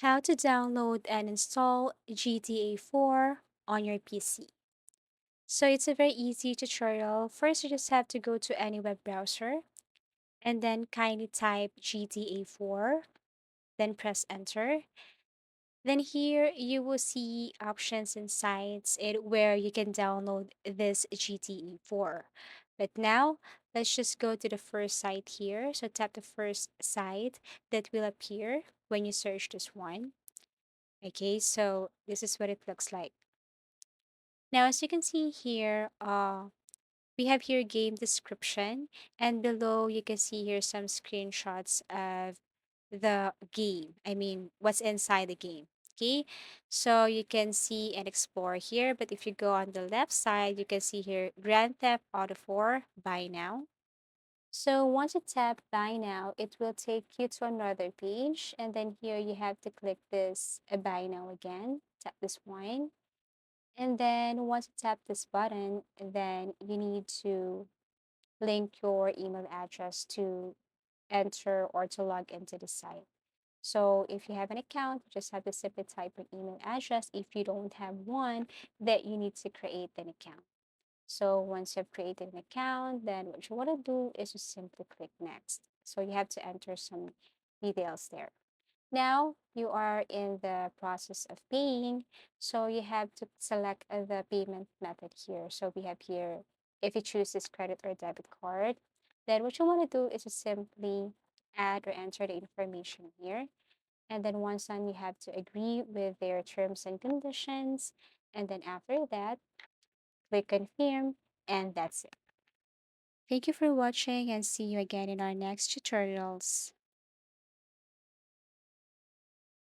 How to download and install GTA 4 on your PC. So it's a very easy tutorial. First, you just have to go to any web browser and then kindly type GTA 4, then press enter. Then here you will see options and sites where you can download this GTA 4. But now let's just go to the first site here. So tap the first site that will appear when you search this one. Okay, so this is what it looks like. Now, as you can see here, we have here game description, and below you can see here some screenshots of the game. I mean, what's inside the game. Okay, so you can see and explore here, but if you go on the left side, you can see here Grand Theft Auto 4 Buy Now. So once you tap Buy Now, it will take you to another page, and then here you have to click this Buy Now again. Tap this one. And then once you tap this button, then you need to link your email address to enter or to log into the site. So if you have an account, you just have to simply type your email address. If you don't have one, then you need to create an account. So once you've created an account, then what you want to do is just simply click next. So you have to enter some details there. Now you are in the process of paying, so you have to select the payment method here. So we have here, if you choose this credit or debit card, then what you want to do is to simply add or enter the information here. And then once done, you have to agree with their terms and conditions. And then after that, click confirm, and that's it. Thank you for watching and see you again in our next tutorials.